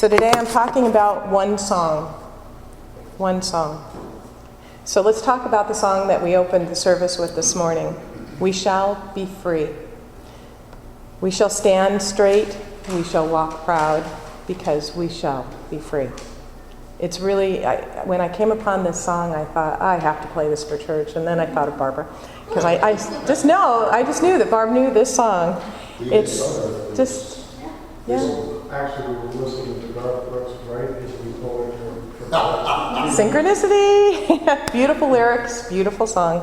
So today I'm talking about one song. One song. So let's talk about the song that we opened the service with this morning. We shall be free. We shall stand straight, we shall walk proud, because we shall be free. It's really, when I came upon this song, I thought, I have to play this for church. And then I thought of Barbara. Because I just knew that Barb knew this song. It's just, yeah. Actually, we were listening to Garth Brooks right as we pulled from Synchronicity. Beautiful lyrics, beautiful song.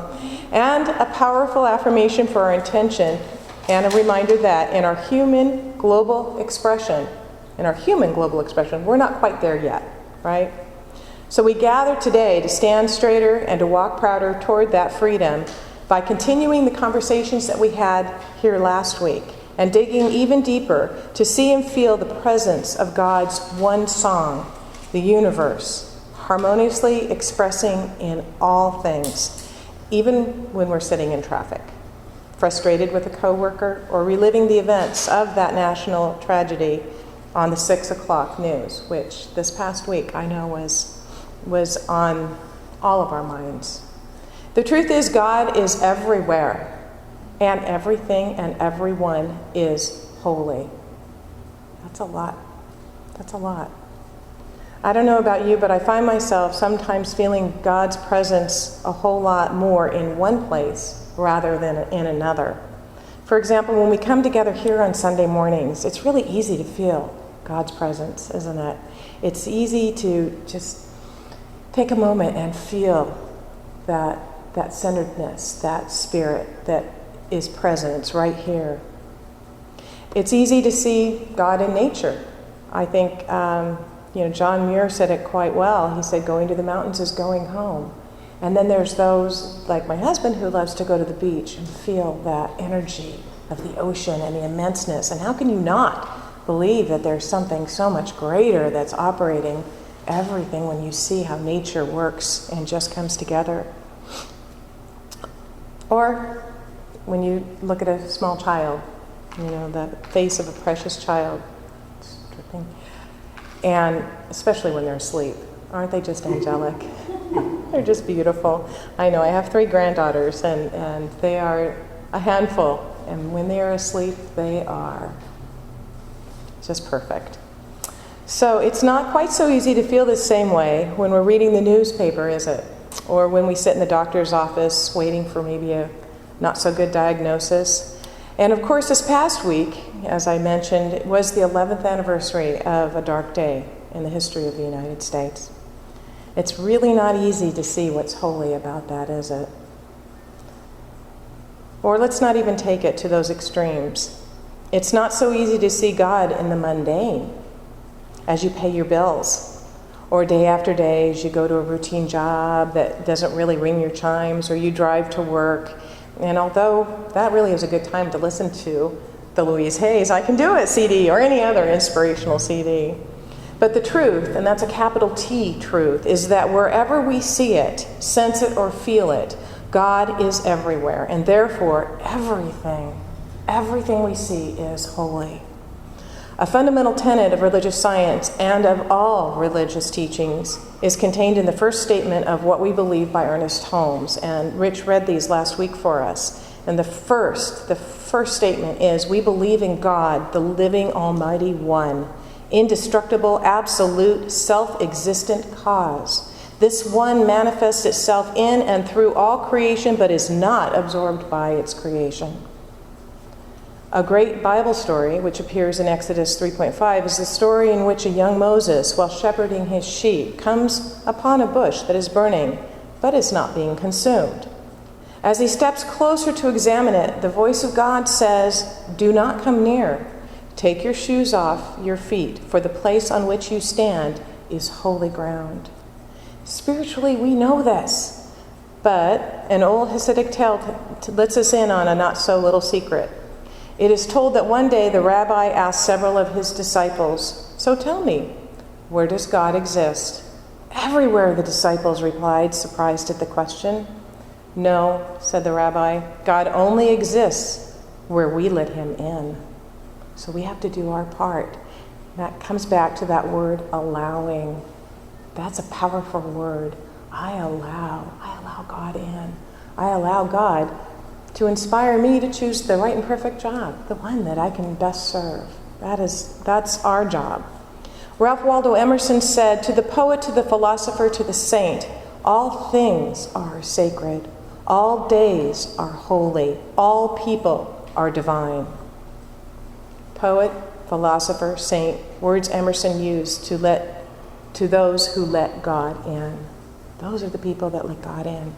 And a powerful affirmation for our intention, and a reminder that in our human global expression, we're not quite there yet, right? So we gather today to stand straighter and to walk prouder toward that freedom by continuing the conversations that we had here last week and digging even deeper to see and feel the presence of God's one song, the universe, harmoniously expressing in all things, even when we're sitting in traffic, frustrated with a coworker, or reliving the events of that national tragedy on the 6 o'clock news, which this past week I know was on all of our minds. The truth is, God is everywhere, and everything and everyone is holy. That's a lot. That's a lot. I don't know about you, but I find myself sometimes feeling God's presence a whole lot more in one place rather than in another. For example, when we come together here on Sunday mornings, it's really easy to feel God's presence, isn't it? It's easy to just take a moment and feel that centeredness, that spirit that is present. It's right here. It's easy to see God in nature. I think, John Muir said it quite well. He said, going to the mountains is going home. And then there's those, like my husband, who loves to go to the beach and feel that energy of the ocean and the immenseness. And how can you not believe that there's something so much greater that's operating everything when you see how nature works and just comes together? Or when you look at a small child, the face of a precious child, and especially when they're asleep, aren't they just angelic? They're just beautiful. I know, I have 3 granddaughters, and they are a handful, and when they are asleep, they are just perfect. So it's not quite so easy to feel the same way when we're reading the newspaper, is it? Or when we sit in the doctor's office waiting for maybe a not so good diagnosis. And of course, this past week, as I mentioned, it was the 11th anniversary of a dark day in the history of the United States. It's really not easy to see what's holy about that, is it? Or let's not even take it to those extremes. It's not so easy to see God in the mundane as you pay your bills, or day after day as you go to a routine job that doesn't really ring your chimes, or you drive to work. And although that really is a good time to listen to the Louise Hay's I Can Do It CD or any other inspirational CD. But the truth, and that's a capital T truth, is that wherever we see it, sense it, or feel it, God is everywhere. And therefore, everything we see is holy. A fundamental tenet of religious science and of all religious teachings is contained in the first statement of What We Believe by Ernest Holmes. And Rich read these last week for us. And the first statement is, we believe in God, the living Almighty One, indestructible, absolute, self-existent cause. This one manifests itself in and through all creation, but is not absorbed by its creation. A great Bible story, which appears in Exodus 3.5, is the story in which a young Moses, while shepherding his sheep, comes upon a bush that is burning, but is not being consumed. As he steps closer to examine it, the voice of God says, "Do not come near. Take your shoes off your feet, for the place on which you stand is holy ground." Spiritually, we know this, but an old Hasidic tale lets us in on a not-so-little secret. It is told that one day the rabbi asked several of his disciples, "So tell me, where does God exist?" "Everywhere," the disciples replied, surprised at the question. "No," said the rabbi, "God only exists where we let him in." So we have to do our part. That comes back to that word allowing. That's a powerful word. I allow God in. I allow God to inspire me to choose the right and perfect job, the one that I can best serve. That's our job. Ralph Waldo Emerson said, "To the poet, to the philosopher, to the saint, all things are sacred. All days are holy. All people are divine." Poet, philosopher, saint, words Emerson used to those who let God in. Those are the people that let God in.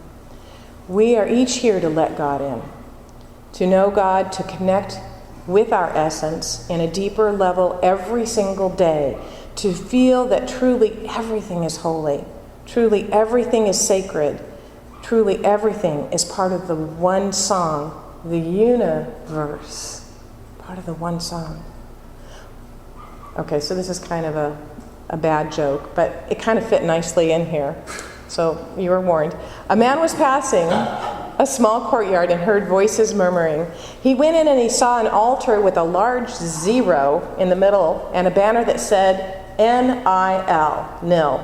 We are each here to let God in, to know God, to connect with our essence in a deeper level every single day, to feel that truly everything is holy, truly everything is sacred, truly everything is part of the one song, the universe, part of the one song. Okay, so this is kind of a bad joke, but it kind of fit nicely in here. So you were warned. A man was passing a small courtyard and heard voices murmuring. He went in and he saw an altar with a large 0 in the middle and a banner that said NIL, nil.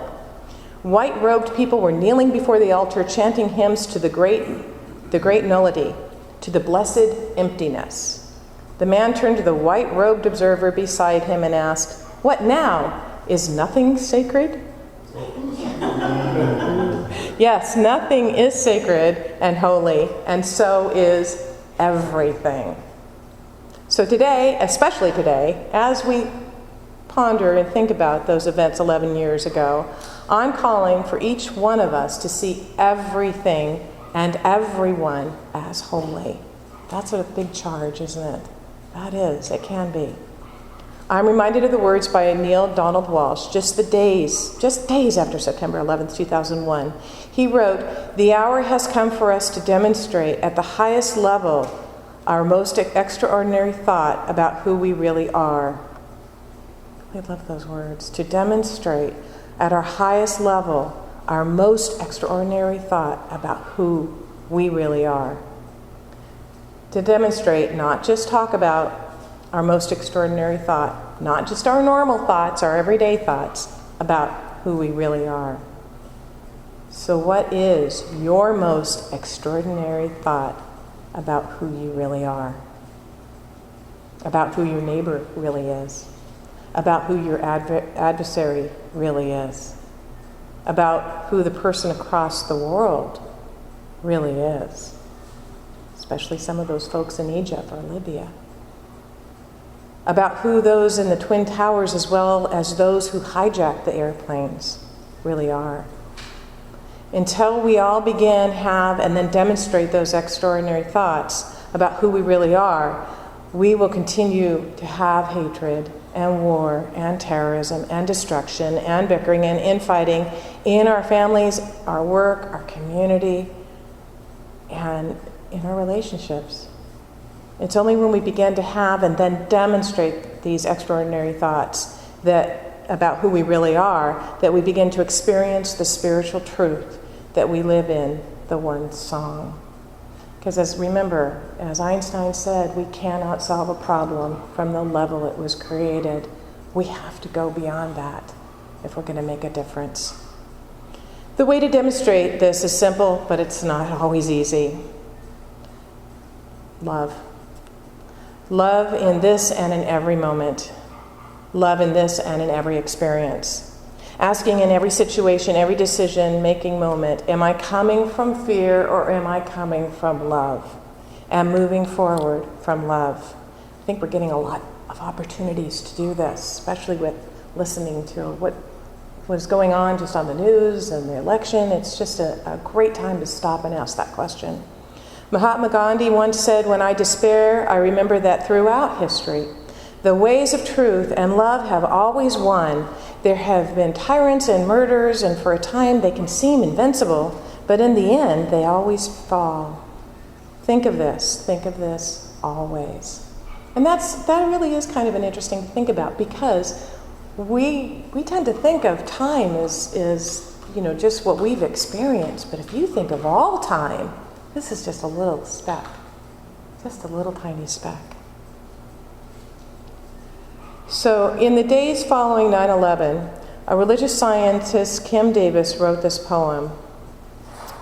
White-robed people were kneeling before the altar, chanting hymns to the great nullity, to the blessed emptiness. The man turned to the white-robed observer beside him and asked, "What now? Is nothing sacred?" Yes, nothing is sacred and holy, and so is everything. So today, especially today, as we ponder and think about those events 11 years ago, I'm calling for each one of us to see everything and everyone as holy. That's a big charge, isn't it? That is, it can be. I'm reminded of the words by Neil Donald Walsh just days after September 11th, 2001. He wrote, "The hour has come for us to demonstrate at the highest level our most extraordinary thought about who we really are." I love those words. To demonstrate at our highest level our most extraordinary thought about who we really are. To demonstrate, not just talk about our most extraordinary thought, not just our normal thoughts, our everyday thoughts about who we really are. So what is your most extraordinary thought about who you really are? About who your neighbor really is? About who your adversary really is? About who the person across the world really is? Especially some of those folks in Egypt or Libya. About who those in the Twin Towers, as well as those who hijacked the airplanes, really are. Until we all begin, have, and then demonstrate those extraordinary thoughts about who we really are, we will continue to have hatred and war and terrorism and destruction and bickering and infighting in our families, our work, our community, and in our relationships. It's only when we begin to have and then demonstrate these extraordinary thoughts about who we really are that we begin to experience the spiritual truth that we live in, the one song. Because remember, as Einstein said, we cannot solve a problem from the level it was created. We have to go beyond that if we're going to make a difference. The way to demonstrate this is simple, but it's not always easy. Love. Love in this and in every moment. Love in this and in every experience. Asking in every situation, every decision-making moment, am I coming from fear or am I coming from love? And moving forward from love. I think we're getting a lot of opportunities to do this, especially with listening to what is going on just on the news and the election. It's just a great time to stop and ask that question. Mahatma Gandhi once said, "When I despair, I remember that throughout history, the ways of truth and love have always won. There have been tyrants and murderers, and for a time they can seem invincible, but in the end, they always fall." Think of this always. And that really is kind of an interesting to think about, because we tend to think of time as just what we've experienced, but if you think of all time, this is just a little speck, just a little tiny speck. So in the days following 9/11, a religious scientist, Kim Davis, wrote this poem,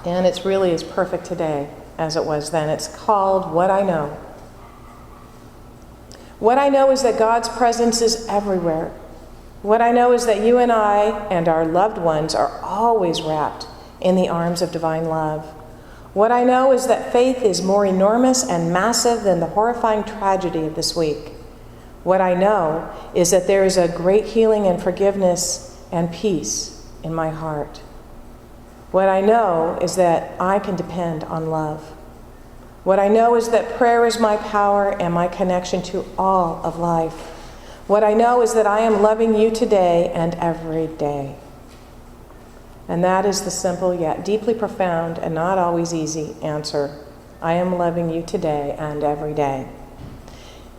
and it's really as perfect today as it was then. It's called What I Know. What I know is that God's presence is everywhere. What I know is that you and I and our loved ones are always wrapped in the arms of divine love. What I know is that faith is more enormous and massive than the horrifying tragedy of this week. What I know is that there is a great healing and forgiveness and peace in my heart. What I know is that I can depend on love. What I know is that prayer is my power and my connection to all of life. What I know is that I am loving you today and every day. And that is the simple yet deeply profound and not always easy answer. I am loving you today and every day.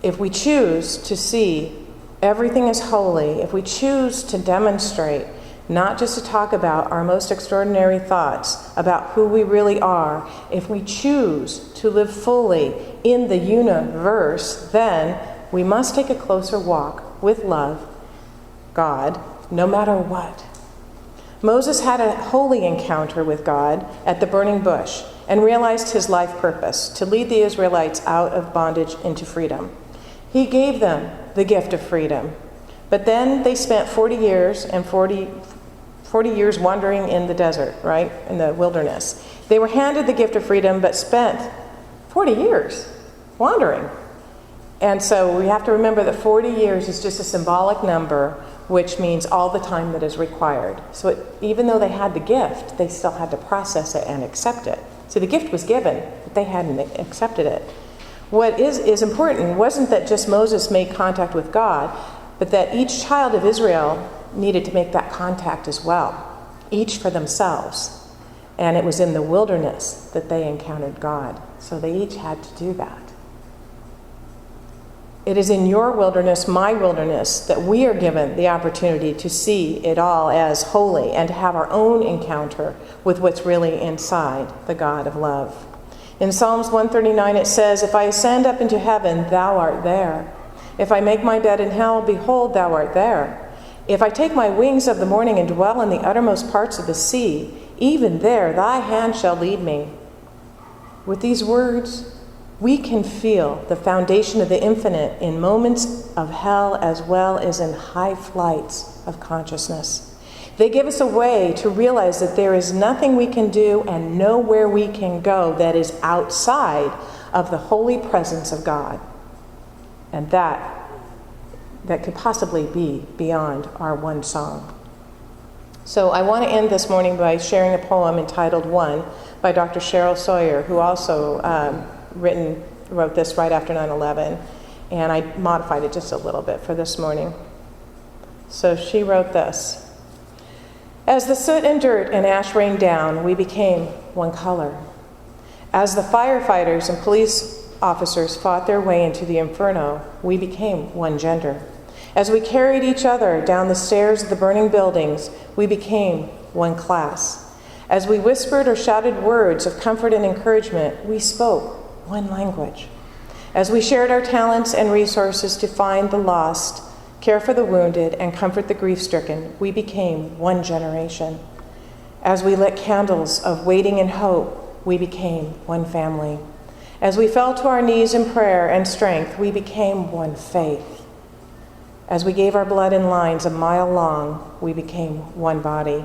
If we choose to see everything as holy, if we choose to demonstrate, not just to talk about our most extraordinary thoughts about who we really are, if we choose to live fully in the universe, then we must take a closer walk with love, God, no matter what. Moses had a holy encounter with God at the burning bush and realized his life purpose, to lead the Israelites out of bondage into freedom. He gave them the gift of freedom. But then they spent 40 years and 40 years wandering in the desert, right? In the wilderness. They were handed the gift of freedom, but spent 40 years wandering. And so we have to remember that 40 years is just a symbolic number, which means all the time that is required. So even though they had the gift, they still had to process it and accept it. So the gift was given, but they hadn't accepted it. What is important wasn't that just Moses made contact with God, but that each child of Israel needed to make that contact as well, each for themselves. And it was in the wilderness that they encountered God. So they each had to do that. It is in your wilderness, my wilderness, that we are given the opportunity to see it all as holy and to have our own encounter with what's really inside the God of love. In Psalms 139 it says, "If I ascend up into heaven, thou art there. If I make my bed in hell, behold, thou art there. If I take my wings of the morning and dwell in the uttermost parts of the sea, even there thy hand shall lead me." With these words, we can feel the foundation of the infinite in moments of hell as well as in high flights of consciousness. They give us a way to realize that there is nothing we can do and nowhere we can go that is outside of the holy presence of God. And that could possibly be beyond our one song. So I want to end this morning by sharing a poem entitled One by Dr. Cheryl Sawyer, who also wrote this right after 9/11, and I modified it just a little bit for this morning. So she wrote this. As the soot and dirt and ash rained down, we became one color. As the firefighters and police officers fought their way into the inferno, we became one gender. As we carried each other down the stairs of the burning buildings, we became one class. As we whispered or shouted words of comfort and encouragement, we spoke one language. As we shared our talents and resources to find the lost, care for the wounded, and comfort the grief-stricken, we became one generation. As we lit candles of waiting and hope, we became one family. As we fell to our knees in prayer and strength, we became one faith. As we gave our blood in lines a mile long, we became one body.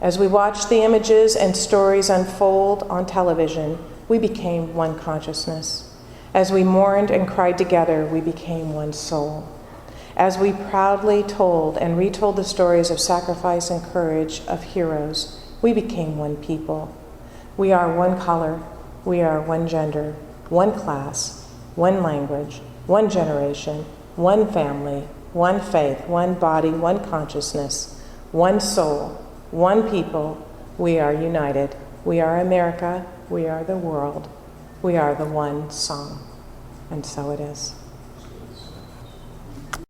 As we watched the images and stories unfold on television, we became one consciousness. As we mourned and cried together, we became one soul. As we proudly told and retold the stories of sacrifice and courage of heroes, we became one people. We are one color, we are one gender, one class, one language, one generation, one family, one faith, one body, one consciousness, one soul, one people. We are united. We are America. We are the world. We are the one song. And so it is.